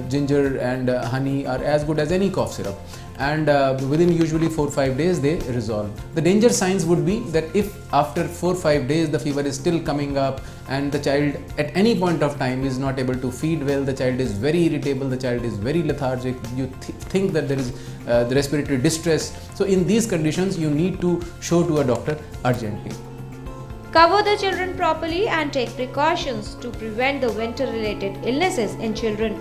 S12: ginger and honey are as good as any cough syrup, and within usually 4-5 days they resolve. The danger signs would be that if after 4-5 days the fever is still coming up and the child at any point of time is not able to feed well, the child is very irritable, the child is very lethargic, you think that there is the respiratory distress. So in these conditions you need to show to a doctor urgently.
S11: Cover the children properly and take precautions to prevent the winter-related illnesses in children.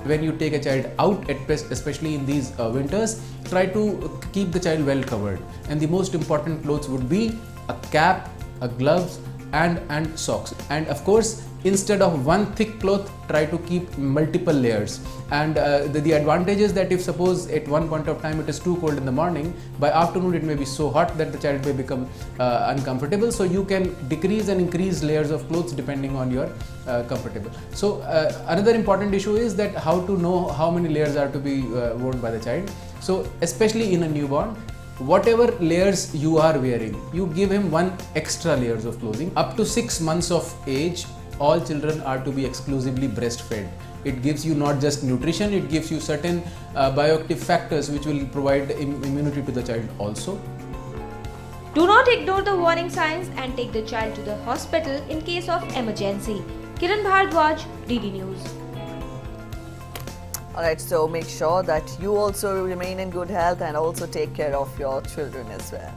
S12: When you take a child out, especially in these winters, try to keep the child well covered. And the most important clothes would be a cap, a gloves, and socks. And of course, instead of one thick cloth, try to keep multiple layers. And the advantage is that if suppose at one point of time it is too cold in the morning, by afternoon it may be so hot that the child may become uncomfortable. So you can decrease and increase layers of clothes depending on your comfortable. So another important issue is that how to know how many layers are to be worn by the child. So especially in a newborn, whatever layers you are wearing, you give him one extra layers of clothing. Up to 6 months of age, all children are to be exclusively breastfed. It gives you not just nutrition, it gives you certain bioactive factors which will provide immunity to the child also.
S11: Do not ignore the warning signs and take the child to the hospital in case of emergency. Kiran Bhardwaj, DD News.
S1: Alright, so make sure that you also remain in good health and also take care of your children as well.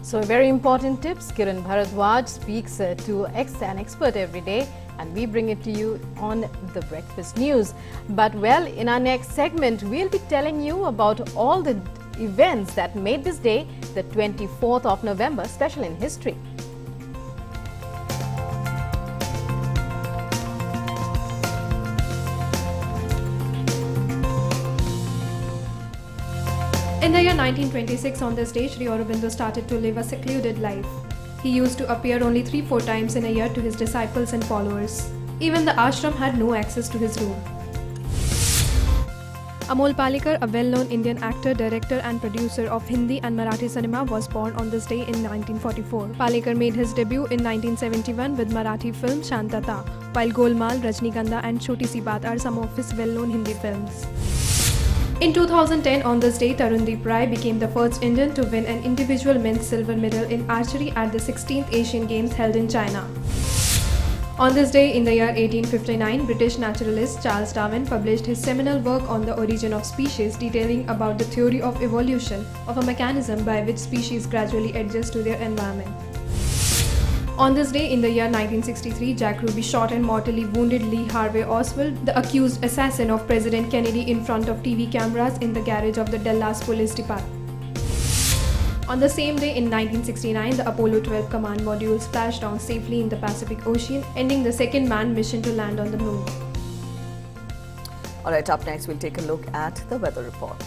S2: So very important tips. Kiran Bharadwaj speaks to an expert every day, and we bring it to you on the Breakfast News. But well, in our next segment, we'll be telling you about all the events that made this day, the 24th of November, special in history.
S13: In the year 1926, on this day, Sri Aurobindo started to live a secluded life. He used to appear only 3-4 times in a year to his disciples and followers. Even the ashram had no access to his room. Amol Palekar, a well-known Indian actor, director and producer of Hindi and Marathi cinema, was born on this day in 1944. Palekar made his debut in 1971 with Marathi film Shantata, while Golmaal, Rajnigandha and Choti Si Baat are some of his well-known Hindi films. In 2010, on this day, Tarundeep Rai became the first Indian to win an individual men's silver medal in archery at the 16th Asian Games held in China. On this day, in the year 1859, British naturalist Charles Darwin published his seminal work on the origin of species, detailing about the theory of evolution of a mechanism by which species gradually adjust to their environment. On this day, in the year 1963, Jack Ruby shot and mortally wounded Lee Harvey Oswald, the accused assassin of President Kennedy, in front of TV cameras in the garage of the Dallas Police Department. On the same day, in 1969, the Apollo 12 command module splashed down safely in the Pacific Ocean, ending the second manned mission to land on the moon.
S1: Alright, up next we'll take a look at the weather report.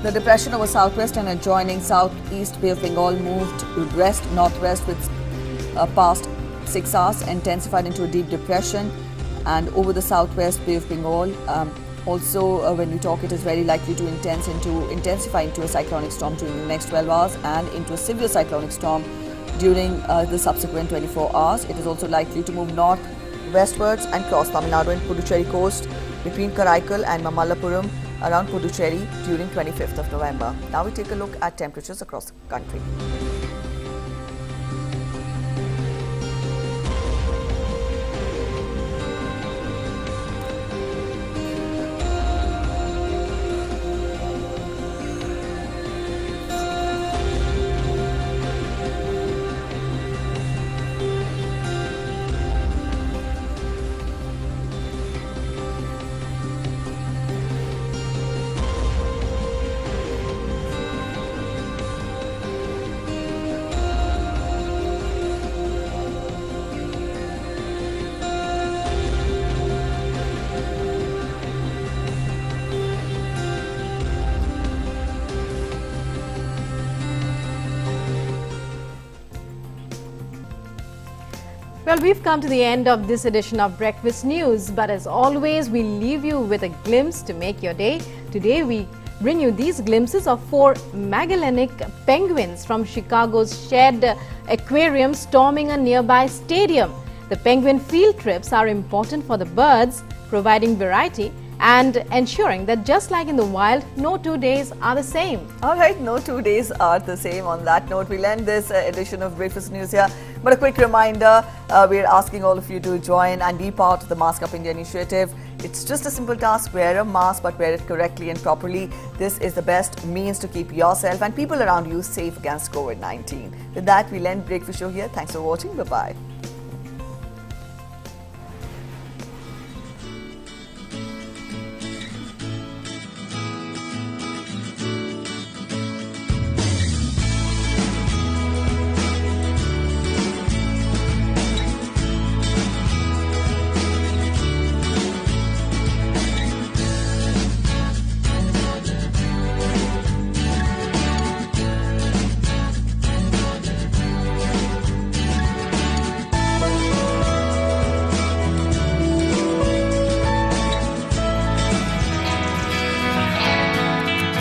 S1: The depression over southwest and adjoining southeast Bay of Bengal moved west-northwest with past 6 hours, intensified into a deep depression, and over the southwest Bay of Bengal. When we talk, it is very likely to intensify into a cyclonic storm during the next 12 hours and into a severe cyclonic storm during the subsequent 24 hours. It is also likely to move north-westwards and cross Tamil Nadu and Puducherry coast between Karaikal and Mamallapuram around Puducherry during 25th of November. Now we take a look at temperatures across the country.
S2: Well, we've come to the end of this edition of Breakfast News, but as always, we leave you with a glimpse to make your day. Today, we bring you these glimpses of 4 Magellanic penguins from Chicago's Shedd Aquarium storming a nearby stadium. The penguin field trips are important for the birds, providing variety and ensuring that just like in the wild, no 2 days are the same.
S1: Alright, no 2 days are the same. On that note, we'll end this edition of Breakfast News here. But a quick reminder, we're asking all of you to join and be part of the Mask Up India initiative. It's just a simple task. Wear a mask, but wear it correctly and properly. This is the best means to keep yourself and people around you safe against COVID-19. With that, we'll end Breakfast Show here. Thanks for watching. Bye-bye.